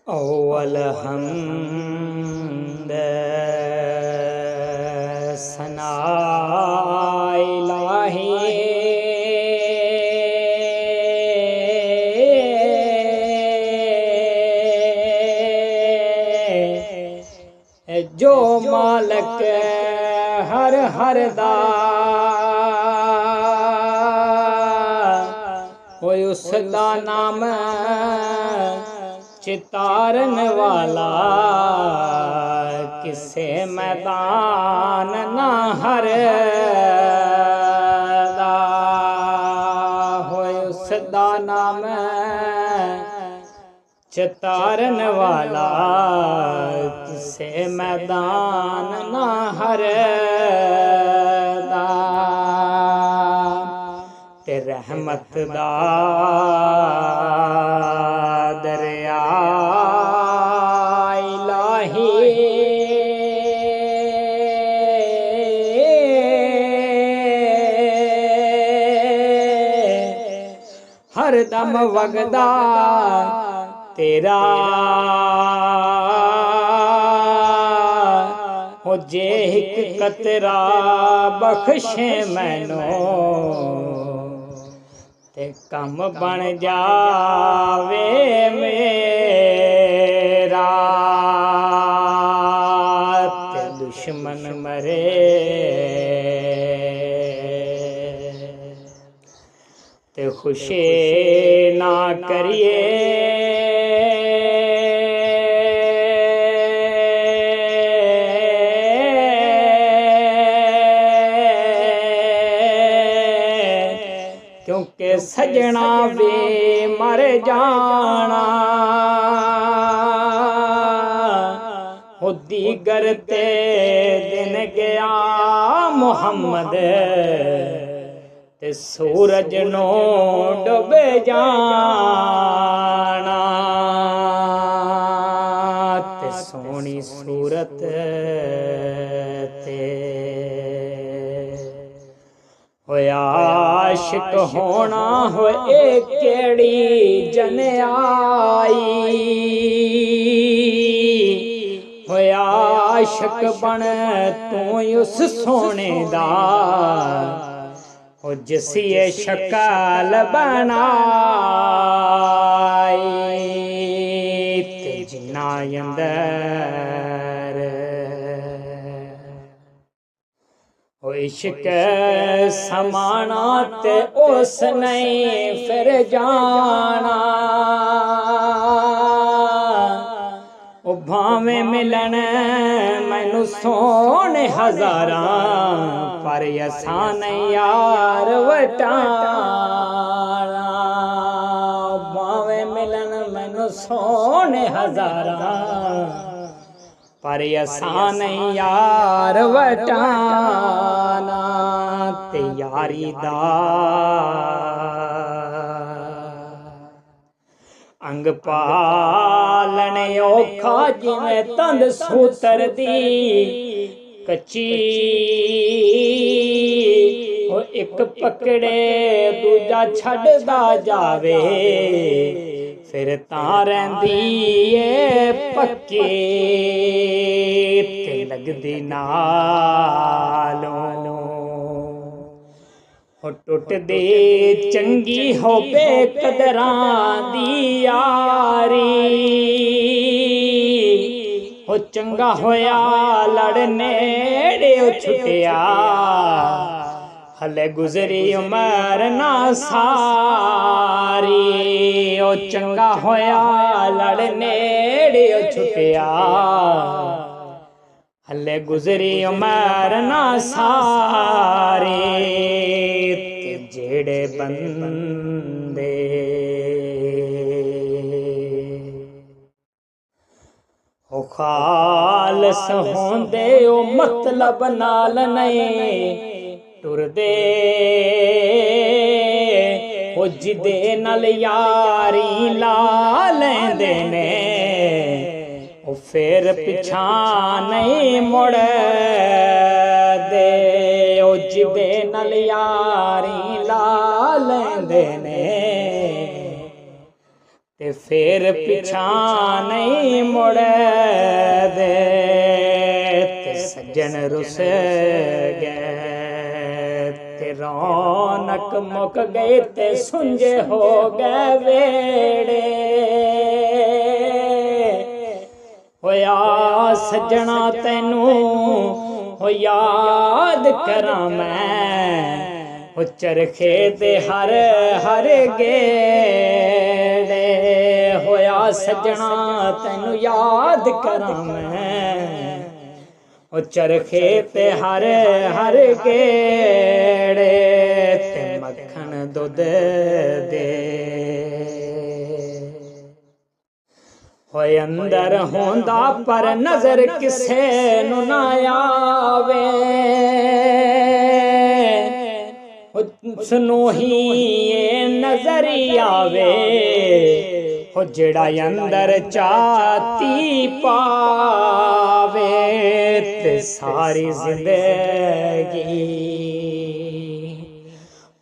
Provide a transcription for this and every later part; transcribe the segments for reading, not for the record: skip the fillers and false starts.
अव्वल हम्द सना इलाही जो मालक हर हर दा होए उसदा नाम चितारन वाला किसे मैदान ना हर दा होए उसदा नाम चितारन वाला किसे मैदान ना हर दा ते रहमत दा दरिया इलाही हर दम वगदा तेरा हो जे हिक कतरा बख्शे मैनू ते कम बन जावे मेरा ते दुश्मन मरे ते खुशे ना करिए क्योंकि सजना वे मर जाना हो दीगर ते दिन गया मुहम्मद ते सूरज नो डुबे जाना ते सोहनी सूरत ते होया आशिक होना होए केड़ी जन आई होया आशिक बन तू उस सोने दा हो जिसिए शक्ल बनाई ते जिन्ना अंदर हो इश्क समाना ते उस नहीं फिर जाना ओ भावें मिलन मैनू सोने हजारा पर असान यार वटाना भावें मिलन मैनू सोने हजारा पर असान यार वटाना ते यारी दा अंग पालने औखा जिवें तंद सूतर दी कच्ची हो एक पकड़े दूजा छड्डदा जावे फिर तां रहिंदी ए पक्की ते लगदी नालों हो टुटदी चंगी हो बेकदरां दी यारी हो चंगा होया लड़ने नेड़े छुटिया हले गुजरी उमर ना सारी ओ चंगा होया लड़ नेड़े छुटिया हले गुजरी उमर ना सारी जेड़े बंदे हो खालस होंदे ओ मतलब नाल नहीं टुरदे हो जिदे नल यारी ला लेंदे ने ओ फिर पिछा नहीं मुड़ दे ओ जिदे नल यारी ला लेंदे ने ते फिर पिछा नहीं मुड़दे। ते सज्जन रुस गए ते रौनक मुक गई ते सुंजे हो गए वेड़े। होया सज्जना तैनू हो याद करा मैं, हो चरखे दे हर हर गेड़े। होया सज्जना तैनू याद करा मैं, हो चरखे ते हर हर गेड़े। ते मक्खन दुध दे होए अंदर होंदा पर नजर किसे नू ना आवे। सुनो ही नजरी आवे, हो जेड़ा अंदर चाती पावे। ते सारी जिंदगी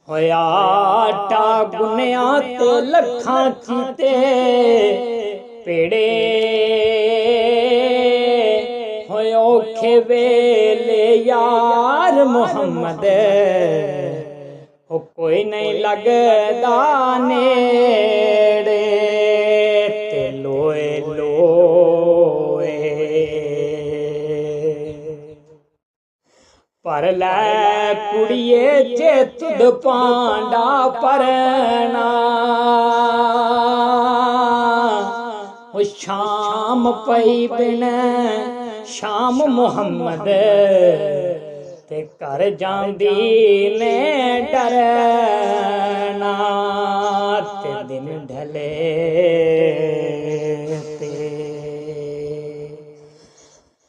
होया आटा गुनिया ते लखां कीते पेड़े। होए औखे वेले यार मुहम्मद, हो कोई नहीं लगदा नेड़े। ते लोए लोए पर लै कुड़िए जे तुद पांडा परना। शाम पई बिन शाम मुहम्मद, ते घर जांदी ने डरना। ते दिन ढले ते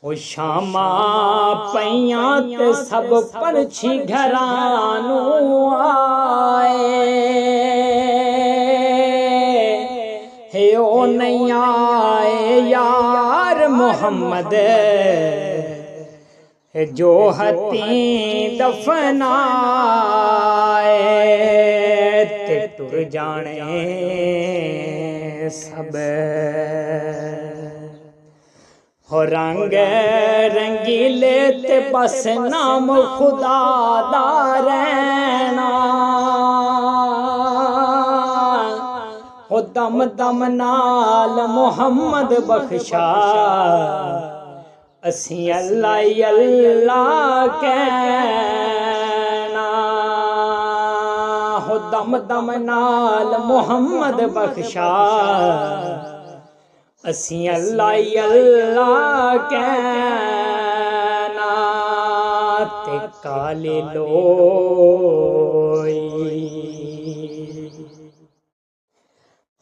ओ शामा पईयां ते सब पंछी घरां नू आए। हे ओ नहीं आए यार मुहम्मद, जो हती दफनाए। ते टुर जाने सब हो रंग रंगीले, ते बस नाम खुदा दा रहना। हो दम दम नाल मुहम्मद बख्शा, असी अल्लाह अल्लाह कहना। हो दम दम नाल मुहम्मद बख्शा, असी अल्लाह अल्लाह कहना। ते काले लोई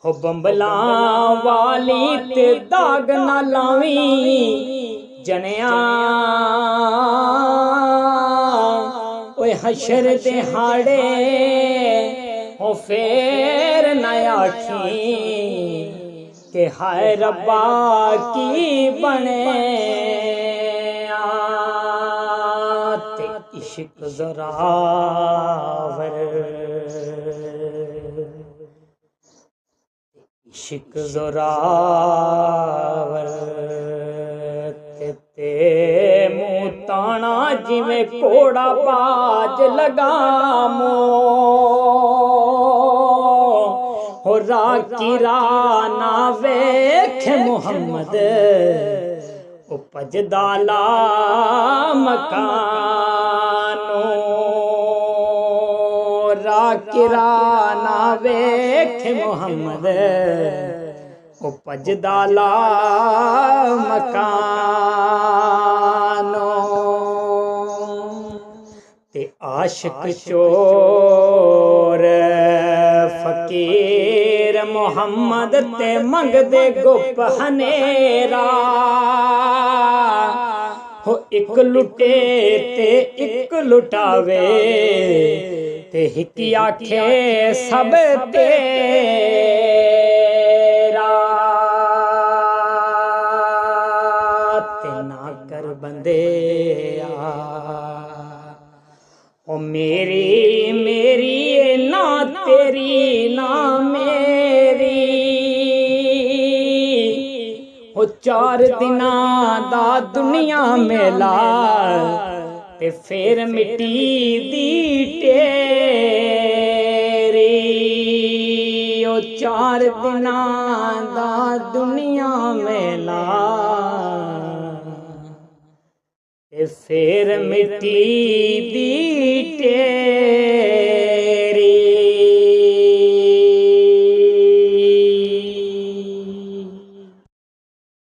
हो बंबला वाली ते दाग ना लावी जनिया। ओए हशर दे हाड़े हो फेर न आखी के हाय रब्बा की बने। ते इश्क ज़ोरावर इश्क ज़ोरावर, ते मुँह ताना जिमें कोड़ा बाज लगामो। हो राकी राना वेख मुहम्मद, ओ पजदाला मकानो। राकी राना वेख मुहम्मद, ओ पजदाला मकानो। ते आशिक चोर फकीर मुहम्मद, ते मंगदे गुप हनेरा। हो एक लुटे ते एक लुटावे, ते हिकी आखे सब तेरा। ते ना कर बंदे ओ मेरी मेरी ना तेरी ना मेरी। ਉਹ 4 ਦਿਨਾਂ ਦਾ ਦੁਨੀਆ ਮੇਲਾ ਤੇ ਫੇਰ ਮਿੱਟੀ ਦੀ ਢੇਰੀ। ਉਹ 4 ਦਿਨਾਂ ਦਾ ਦੁਨੀਆ ਮੇਲਾ ਤੇ ਫੇਰ ਮਿੱਟੀ ਦੀ ਢੇਰੀ।